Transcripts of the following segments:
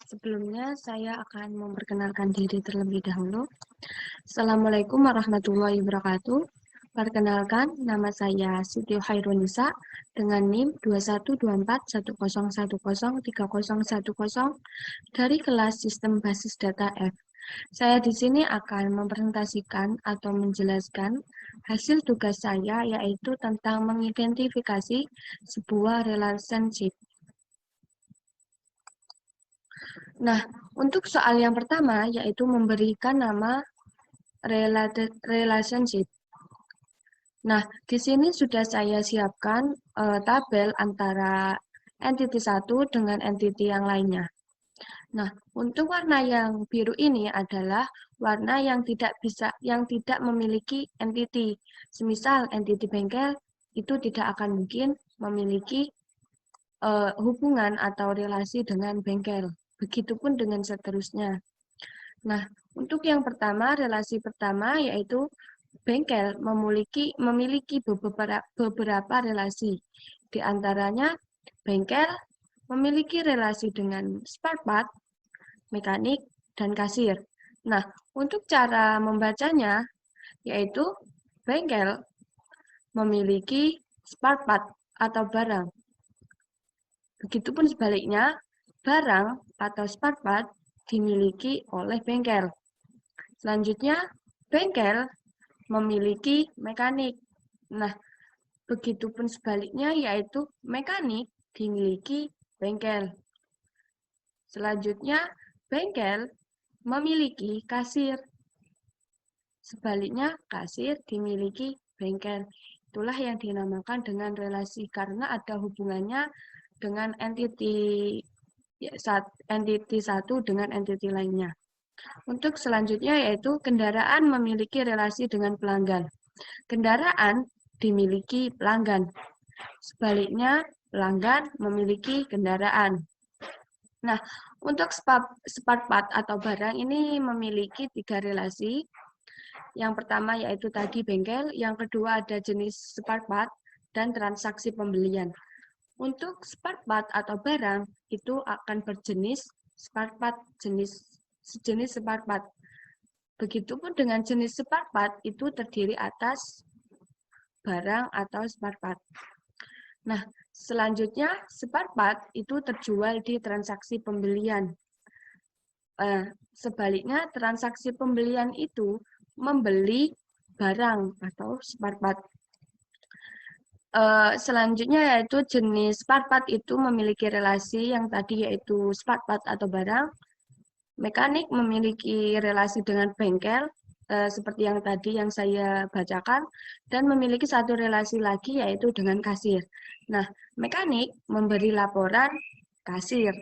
Sebelumnya, saya akan memperkenalkan diri terlebih dahulu. Assalamualaikum warahmatullahi wabarakatuh. Perkenalkan, nama saya Siti Khairunisa dengan NIM 212410103010 dari kelas Sistem Basis Data F. Saya di sini akan mempresentasikan atau menjelaskan hasil tugas saya, yaitu tentang mengidentifikasi sebuah relationship. Nah, untuk soal yang pertama, yaitu memberikan nama relationship. Nah, di sini sudah saya siapkan tabel antara entity satu dengan entity yang lainnya. Nah, untuk warna yang biru ini adalah warna yang tidak memiliki entity. Semisal entity bengkel itu tidak akan mungkin memiliki hubungan atau relasi dengan bengkel. Begitupun dengan seterusnya. Nah, untuk yang pertama, relasi pertama yaitu bengkel memiliki beberapa relasi. Di antaranya, bengkel memiliki relasi dengan spare part, mekanik, dan kasir. Nah, untuk cara membacanya, yaitu bengkel memiliki spare part atau barang. Begitupun sebaliknya, barang atau spare part dimiliki oleh bengkel. Selanjutnya, bengkel memiliki mekanik. Nah, begitupun sebaliknya, yaitu mekanik dimiliki bengkel. Selanjutnya, bengkel memiliki kasir. Sebaliknya, kasir dimiliki bengkel. Itulah yang dinamakan dengan relasi karena ada hubungannya dengan entity satu dengan entity lainnya. Untuk selanjutnya yaitu kendaraan memiliki relasi dengan pelanggan. Kendaraan dimiliki pelanggan. Sebaliknya, pelanggan memiliki kendaraan. Nah, untuk spare part atau barang ini memiliki 3 relasi. Yang pertama yaitu tadi bengkel, yang kedua ada jenis spare part, dan transaksi pembelian. Untuk spare part atau barang itu akan berjenis spare part, sejenis spare part. Begitupun dengan jenis spare part itu terdiri atas barang atau spare part. Nah, selanjutnya spare part itu terjual di transaksi pembelian. Sebaliknya transaksi pembelian itu membeli barang atau spare part. Selanjutnya yaitu jenis spare part itu memiliki relasi yang tadi yaitu spare part atau barang. Mekanik memiliki relasi dengan bengkel, seperti yang tadi yang saya bacakan, dan memiliki satu relasi lagi yaitu dengan kasir. Nah, mekanik memberi laporan kasir,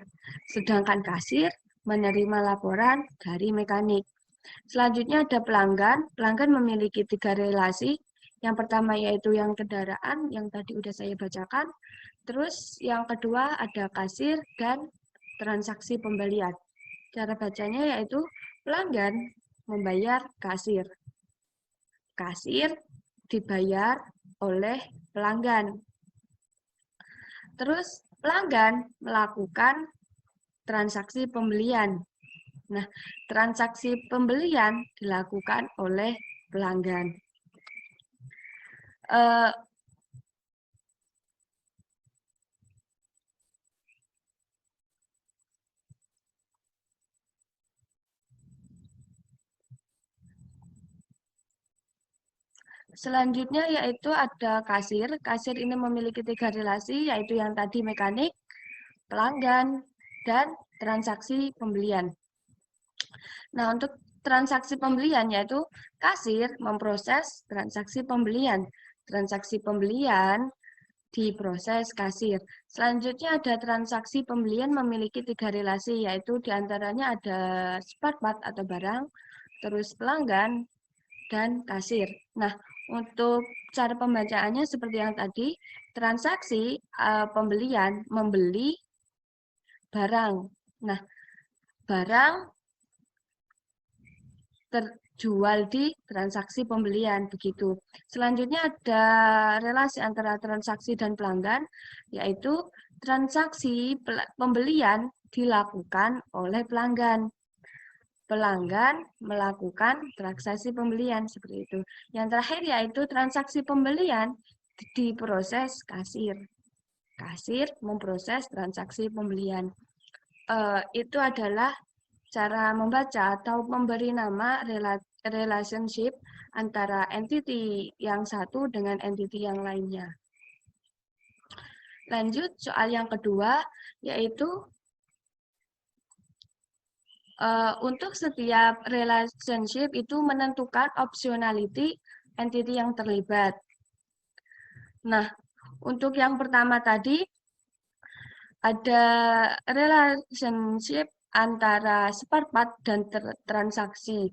sedangkan kasir menerima laporan dari mekanik. Selanjutnya ada pelanggan. Pelanggan memiliki 3 relasi. Yang pertama yaitu yang kendaraan, yang tadi sudah saya bacakan. Terus yang kedua ada kasir dan transaksi pembelian. Cara bacanya yaitu pelanggan membayar kasir. Kasir dibayar oleh pelanggan. Terus pelanggan melakukan transaksi pembelian. Nah, transaksi pembelian dilakukan oleh pelanggan. Selanjutnya yaitu ada kasir. Kasir ini memiliki 3 relasi, yaitu yang tadi mekanik, pelanggan, dan transaksi pembelian. Nah, untuk transaksi pembelian yaitu kasir memproses transaksi pembelian. Transaksi pembelian diproses kasir. Selanjutnya ada transaksi pembelian memiliki 3 relasi, yaitu diantaranya ada spare part atau barang, terus pelanggan, dan kasir. Nah, untuk cara pembacaannya seperti yang tadi, transaksi pembelian membeli barang. Nah, barang terjual di transaksi pembelian, begitu. Selanjutnya ada relasi antara transaksi dan pelanggan, yaitu transaksi pembelian dilakukan oleh pelanggan. Pelanggan melakukan transaksi pembelian seperti itu. Yang terakhir yaitu transaksi pembelian diproses kasir. Kasir memproses transaksi pembelian. Itu adalah cara membaca atau memberi nama relationship antara entity yang satu dengan entity yang lainnya. Lanjut soal yang kedua, yaitu untuk setiap relationship itu menentukan optionality entity yang terlibat. Nah, untuk yang pertama tadi, ada relationship antara spare part dan transaksi.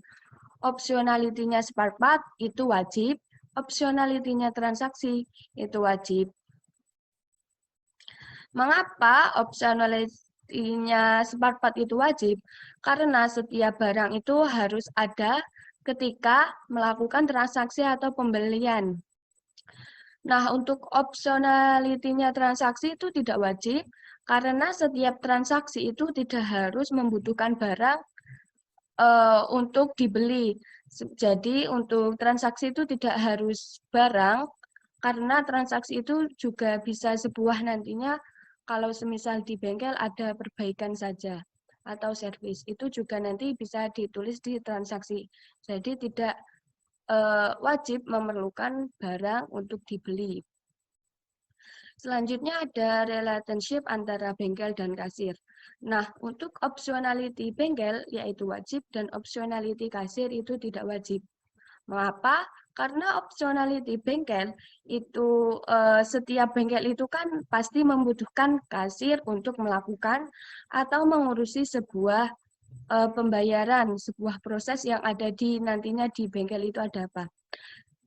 Optionality-nya spare part itu wajib, optionality-nya transaksi itu wajib. Mengapa optionality-nya spare part itu wajib? Karena setiap barang itu harus ada ketika melakukan transaksi atau pembelian. Nah, untuk optionality-nya transaksi itu tidak wajib, karena setiap transaksi itu tidak harus membutuhkan barang untuk dibeli. Jadi, untuk transaksi itu tidak harus barang, karena transaksi itu juga bisa sebuah nantinya kalau semisal di bengkel ada perbaikan saja atau servis, itu juga nanti bisa ditulis di transaksi. Jadi tidak wajib memerlukan barang untuk dibeli. Selanjutnya ada relationship antara bengkel dan kasir. Nah, untuk optionality bengkel yaitu wajib dan optionality kasir itu tidak wajib. Mengapa? Karena optionality bengkel itu setiap bengkel itu kan pasti membutuhkan kasir untuk melakukan atau mengurusi sebuah pembayaran, sebuah proses yang ada di nantinya di bengkel itu ada apa.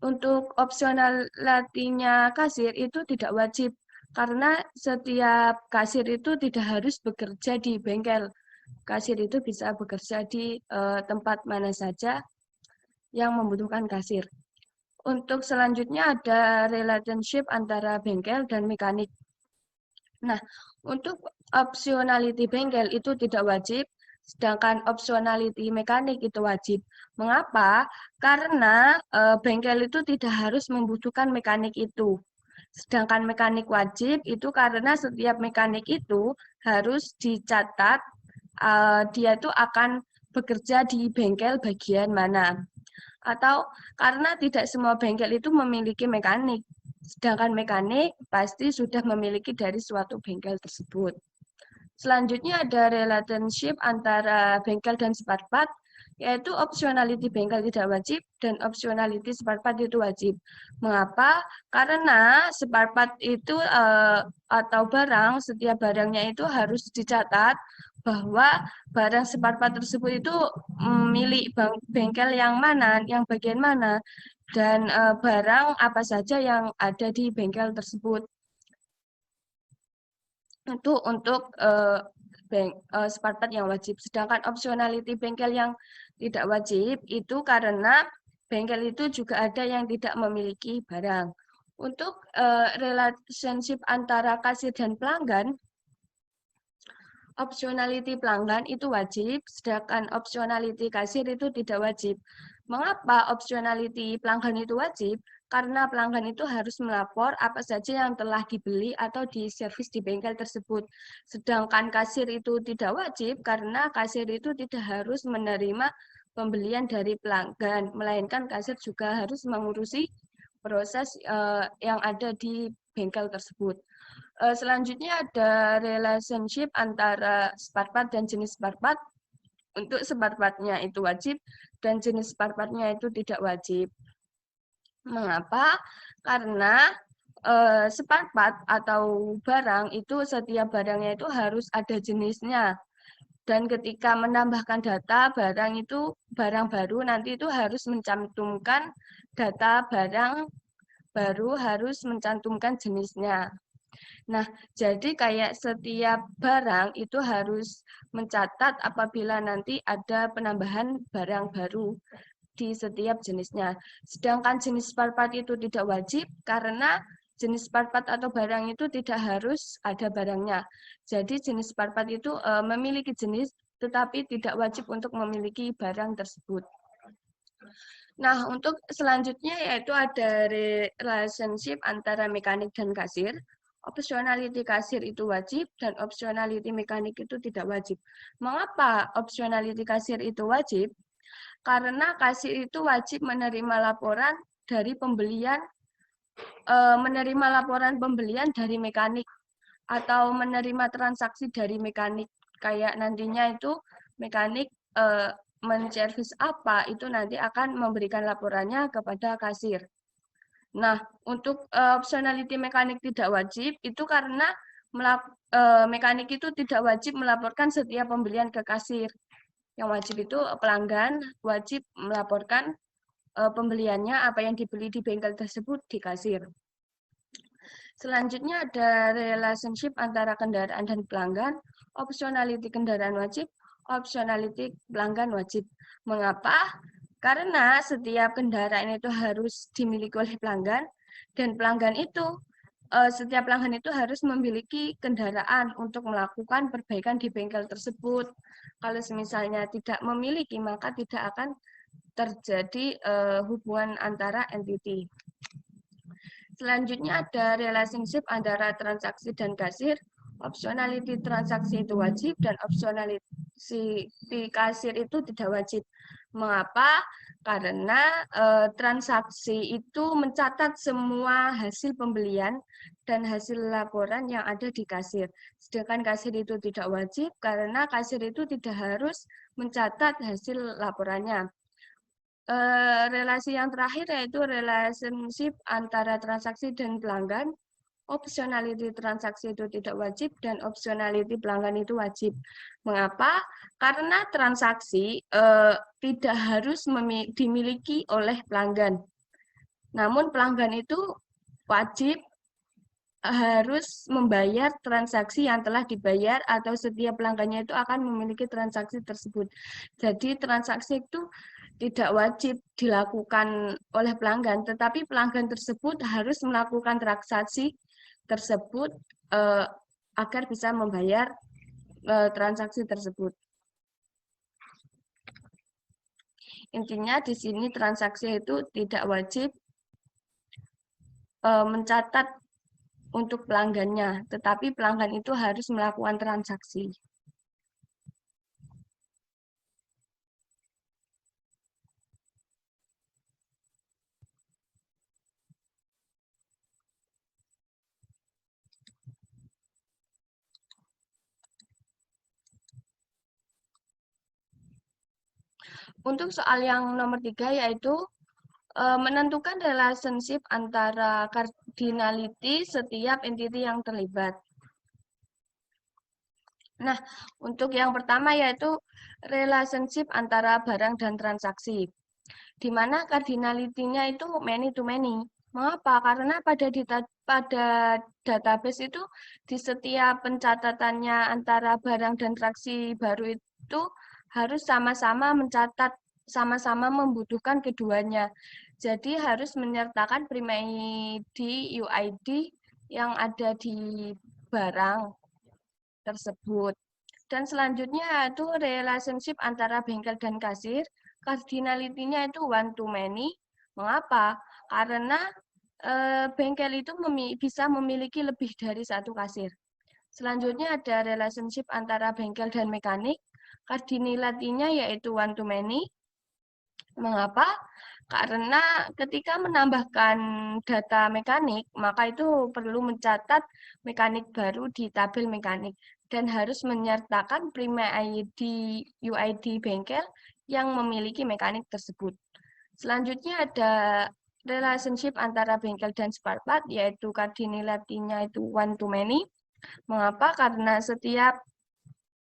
Untuk optionality-nya kasir itu tidak wajib karena setiap kasir itu tidak harus bekerja di bengkel. Kasir itu bisa bekerja di tempat mana saja yang membutuhkan kasir. Untuk selanjutnya ada relationship antara bengkel dan mekanik. Nah, untuk optionality bengkel itu tidak wajib, sedangkan optionality mekanik itu wajib. Mengapa? Karena bengkel itu tidak harus membutuhkan mekanik itu. Sedangkan mekanik wajib itu karena setiap mekanik itu harus dicatat dia itu akan bekerja di bengkel bagian mana. Atau karena tidak semua bengkel itu memiliki mekanik, sedangkan mekanik pasti sudah memiliki dari suatu bengkel tersebut. Selanjutnya ada relationship antara bengkel dan spare part, yaitu optionality bengkel tidak wajib dan optionality spare part itu wajib. Mengapa? Karena spare part itu atau barang, setiap barangnya itu harus dicatat bahwa barang spare part tersebut itu milik bengkel yang mana, yang bagian mana, dan barang apa saja yang ada di bengkel tersebut. Itu untuk spare part yang wajib. Sedangkan optionality bengkel yang tidak wajib itu karena bengkel itu juga ada yang tidak memiliki barang. Untuk relationship antara kasir dan pelanggan, optionality pelanggan itu wajib, sedangkan optionality kasir itu tidak wajib. Mengapa optionality pelanggan itu wajib? Karena pelanggan itu harus melapor apa saja yang telah dibeli atau diservis di bengkel tersebut. Sedangkan kasir itu tidak wajib karena kasir itu tidak harus menerima pembelian dari pelanggan, melainkan kasir juga harus mengurusi proses yang ada di bengkel tersebut. Selanjutnya ada relationship antara spare part dan jenis spare part. Untuk spare part-nya itu wajib dan jenis spare part-nya itu tidak wajib. Mengapa? Karena spare part atau barang itu setiap barangnya itu harus ada jenisnya. Dan ketika menambahkan data barang itu barang baru nanti itu harus mencantumkan data barang baru, harus mencantumkan jenisnya. Nah, jadi kayak setiap barang itu harus mencatat apabila nanti ada penambahan barang baru di setiap jenisnya. Sedangkan jenis spare part itu tidak wajib karena jenis spare part atau barang itu tidak harus ada barangnya. Jadi jenis spare part itu memiliki jenis tetapi tidak wajib untuk memiliki barang tersebut. Nah, untuk selanjutnya yaitu ada relationship antara mekanik dan kasir. Optionality kasir itu wajib dan optionality mekanik itu tidak wajib. Mengapa optionality kasir itu wajib? Karena kasir itu wajib menerima laporan dari pembelian dari mekanik atau menerima transaksi dari mekanik. Kayak nantinya itu mekanik menservis apa, itu nanti akan memberikan laporannya kepada kasir. Nah, untuk optionality mekanik tidak wajib, itu karena mekanik itu tidak wajib melaporkan setiap pembelian ke kasir. Yang wajib itu pelanggan wajib melaporkan pembeliannya, apa yang dibeli di bengkel tersebut di kasir. Selanjutnya ada relationship antara kendaraan dan pelanggan, optionality kendaraan wajib, optionality pelanggan wajib. Mengapa? Karena setiap kendaraan itu harus dimiliki oleh pelanggan, dan setiap pelanggan itu harus memiliki kendaraan untuk melakukan perbaikan di bengkel tersebut. Kalau misalnya tidak memiliki, maka tidak akan terjadi hubungan antara entity. Selanjutnya ada relationship antara transaksi dan kasir. Optionality transaksi itu wajib dan optionality kasir itu tidak wajib. Mengapa? Karena transaksi itu mencatat semua hasil pembelian dan hasil laporan yang ada di kasir. Sedangkan kasir itu tidak wajib karena kasir itu tidak harus mencatat hasil laporannya. Relasi yang terakhir yaitu relationship antara transaksi dan pelanggan. Optionality transaksi itu tidak wajib dan optionality pelanggan itu wajib. Mengapa? Karena transaksi tidak harus dimiliki oleh pelanggan. Namun pelanggan itu wajib harus membayar transaksi yang telah dibayar atau setiap pelanggannya itu akan memiliki transaksi tersebut. Jadi transaksi itu tidak wajib dilakukan oleh pelanggan, tetapi pelanggan tersebut harus melakukan transaksi tersebut agar bisa membayar transaksi tersebut. Intinya di sini transaksi itu tidak wajib mencatat untuk pelanggannya, tetapi pelanggan itu harus melakukan transaksi. Untuk soal yang nomor 3 yaitu menentukan relationship antara cardinality setiap entity yang terlibat. Nah, untuk yang pertama yaitu relationship antara barang dan transaksi, di mana cardinality-nya itu many to many. Mengapa? Karena pada database itu di setiap pencatatannya antara barang dan transaksi baru itu harus sama-sama mencatat, sama-sama membutuhkan keduanya. Jadi harus menyertakan prime ID, UID yang ada di barang tersebut. Dan selanjutnya itu relationship antara bengkel dan kasir. Cardinality-nya itu one to many. Mengapa? Karena bengkel itu bisa memiliki lebih dari satu kasir. Selanjutnya ada relationship antara bengkel dan mekanik. Cardinality-nya yaitu one to many. Mengapa? Karena ketika menambahkan data mekanik, maka itu perlu mencatat mekanik baru di tabel mekanik dan harus menyertakan prime ID UID bengkel yang memiliki mekanik tersebut. Selanjutnya ada relationship antara bengkel dan spare part, yaitu cardinality-nya itu one to many. Mengapa?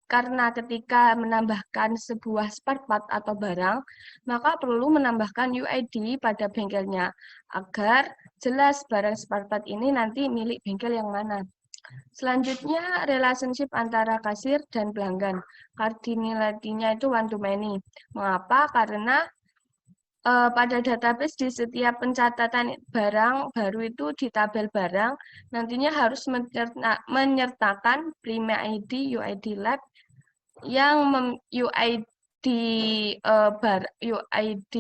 Karena ketika menambahkan sebuah spare part atau barang, maka perlu menambahkan UID pada bengkelnya, agar jelas barang spare part ini nanti milik bengkel yang mana. Selanjutnya, relationship antara kasir dan pelanggan. Cardinality-nya itu one to many. Mengapa? Karena pada database di setiap pencatatan barang baru itu di tabel barang nantinya harus menyertakan prima ID, UID lab yang UID UID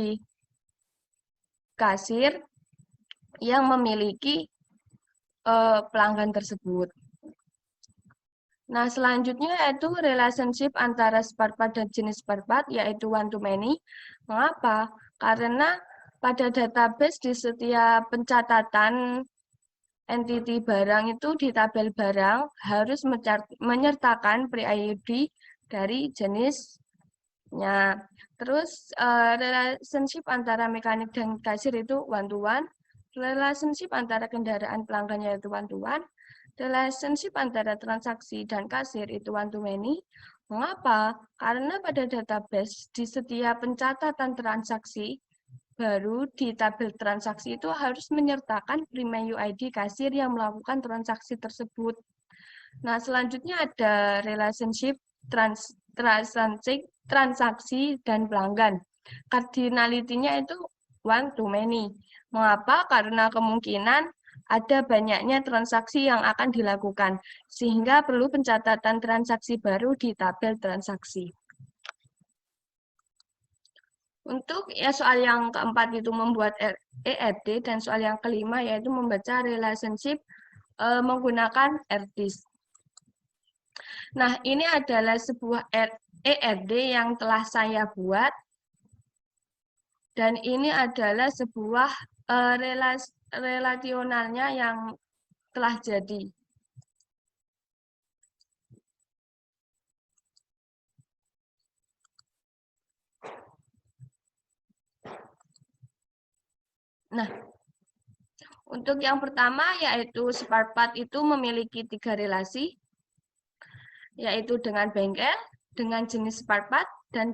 kasir yang memiliki pelanggan tersebut. Nah, selanjutnya yaitu relationship antara spare part dan jenis spare part, yaitu one to many. Mengapa? Karena pada database di setiap pencatatan entity barang itu di tabel barang harus menyertakan pre-ID dari jenisnya. Terus relationship antara mekanik dan kasir itu one to one. Relationship antara kendaraan pelanggannya itu one to one. Relationship antara transaksi dan kasir itu one to many. Mengapa? Karena pada database di setiap pencatatan transaksi baru di tabel transaksi itu harus menyertakan prima UID kasir yang melakukan transaksi tersebut. Nah, selanjutnya ada relationship transaksi dan pelanggan. Cardinality-nya itu one to many. Mengapa? Karena kemungkinan ada banyaknya transaksi yang akan dilakukan, sehingga perlu pencatatan transaksi baru di tabel transaksi. Untuk ya soal yang keempat itu membuat ERD dan soal yang kelima yaitu membaca relationship menggunakan RDIS. Nah, ini adalah sebuah ERD yang telah saya buat dan ini adalah sebuah relasionalnya yang telah jadi. Nah, untuk yang pertama yaitu spare part itu memiliki 3 relasi, yaitu dengan bengkel, dengan jenis spare part, dan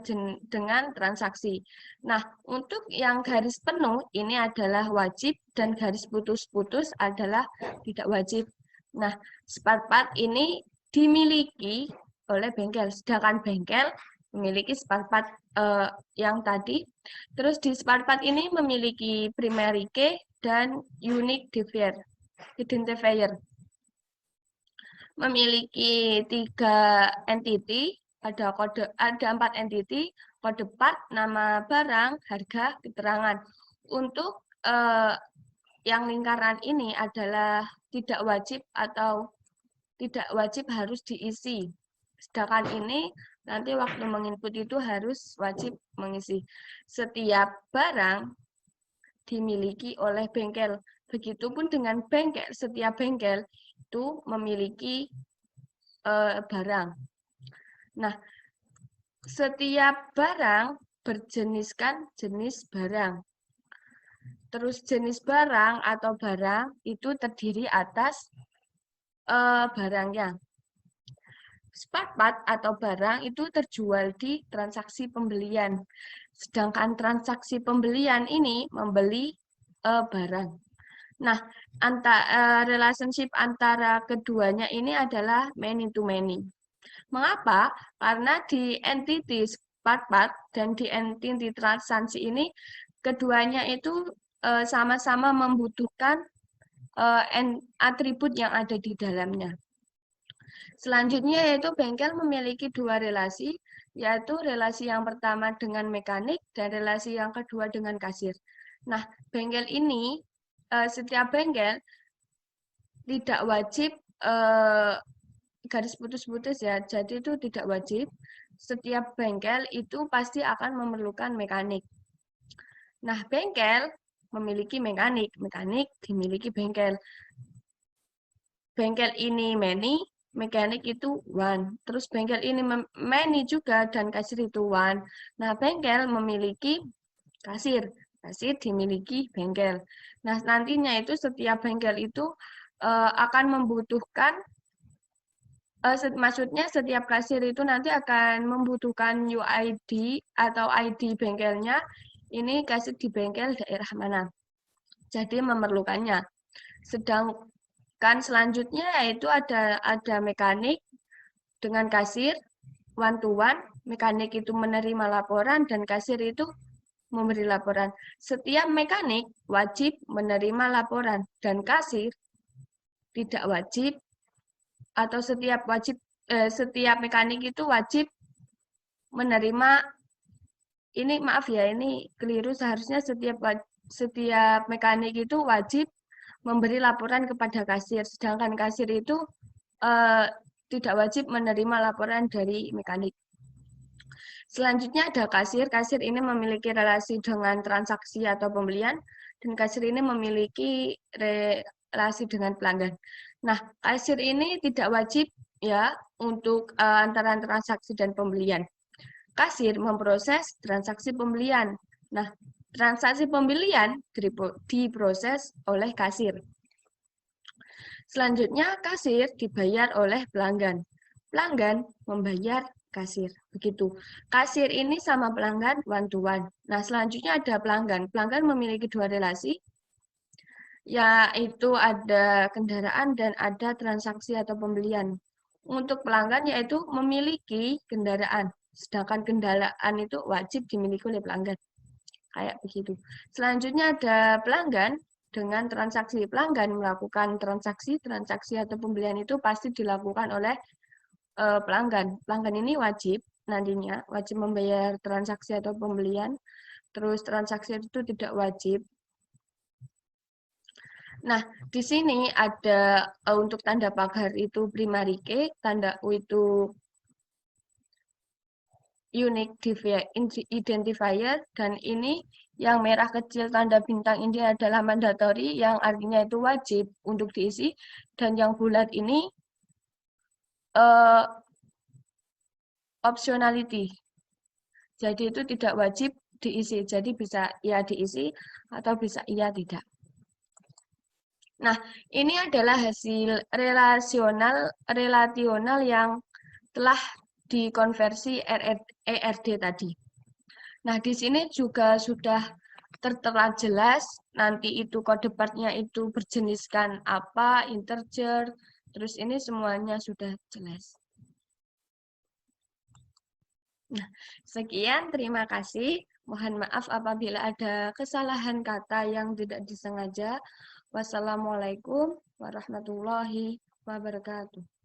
dengan transaksi. Nah, untuk yang garis penuh ini adalah wajib dan garis putus-putus adalah tidak wajib. Nah, spare part ini dimiliki oleh bengkel, sedangkan bengkel memiliki spare part yang tadi. Terus di spare part ini memiliki primary key dan unique identifier. Memiliki 3 entity, ada 4 entity, kode part, nama barang, harga, keterangan. Untuk yang lingkaran ini adalah tidak wajib atau tidak wajib harus diisi. Sedangkan ini nanti waktu menginput itu harus wajib mengisi. Setiap barang dimiliki oleh bengkel. Begitupun dengan bengkel, setiap bengkel itu memiliki barang. Nah, setiap barang berjeniskan jenis barang. Terus jenis barang atau barang itu terdiri atas barangnya. Spare part atau barang itu terjual di transaksi pembelian. Sedangkan transaksi pembelian ini membeli barang. Nah, relationship antara keduanya ini adalah many to many. Mengapa? Karena di entity spare part dan di entity transaksi ini keduanya itu sama-sama membutuhkan atribut yang ada di dalamnya. Selanjutnya yaitu bengkel memiliki 2 relasi, yaitu relasi yang pertama dengan mekanik dan relasi yang kedua dengan kasir. Nah, bengkel ini, setiap bengkel tidak wajib garis putus-putus ya, jadi itu tidak wajib. Setiap bengkel itu pasti akan memerlukan mekanik. Nah, bengkel memiliki mekanik, mekanik dimiliki bengkel. Bengkel ini many, mekanik itu one. Terus bengkel ini many juga dan kasir itu one. Nah, bengkel memiliki kasir. Kasir dimiliki bengkel. Nah, nantinya itu setiap bengkel itu akan membutuhkan maksudnya setiap kasir itu nanti akan membutuhkan UID atau ID bengkelnya. Ini kasir di bengkel daerah mana. Jadi memerlukannya. Sedangkan selanjutnya yaitu ada mekanik dengan kasir one to one. Mekanik itu menerima laporan dan kasir itu memberi laporan. Setiap mekanik wajib menerima laporan dan kasir tidak wajib atau setiap mekanik itu wajib menerima ini maaf ya ini keliru seharusnya setiap mekanik itu wajib memberi laporan kepada kasir sedangkan kasir itu eh, tidak wajib menerima laporan dari mekanik. Selanjutnya ada kasir. Kasir ini memiliki relasi dengan transaksi atau pembelian dan kasir ini memiliki relasi dengan pelanggan. Nah, kasir ini tidak wajib ya untuk antara transaksi dan pembelian. Kasir memproses transaksi pembelian. Nah, transaksi pembelian diproses oleh kasir. Selanjutnya, kasir dibayar oleh pelanggan. Pelanggan membayar kasir. Begitu. Kasir ini sama pelanggan one to one. Nah, selanjutnya ada pelanggan. Pelanggan memiliki dua relasi, yaitu ada kendaraan dan ada transaksi atau pembelian. Untuk pelanggan yaitu memiliki kendaraan, sedangkan kendaraan itu wajib dimiliki oleh pelanggan. Kayak begitu. Selanjutnya ada pelanggan dengan transaksi. Pelanggan melakukan transaksi atau pembelian itu pasti dilakukan oleh pelanggan. Pelanggan ini wajib nantinya wajib membayar transaksi atau pembelian. Terus transaksi itu tidak wajib. Nah, di sini ada untuk tanda pagar itu primary key, tanda U itu unique identifier, dan ini yang merah kecil tanda bintang ini adalah mandatory, yang artinya itu wajib untuk diisi, dan yang bulat ini optionality. Jadi itu tidak wajib diisi, jadi bisa iya diisi atau bisa iya tidak. Nah, ini adalah hasil relasional yang telah dikonversi ERD tadi. Nah, di sini juga sudah tertera jelas nanti itu kode partnya itu berjeniskan apa, integer, terus ini semuanya sudah jelas. Nah, sekian, terima kasih. Mohon maaf apabila ada kesalahan kata yang tidak disengaja. Wassalamualaikum warahmatullahi wabarakatuh.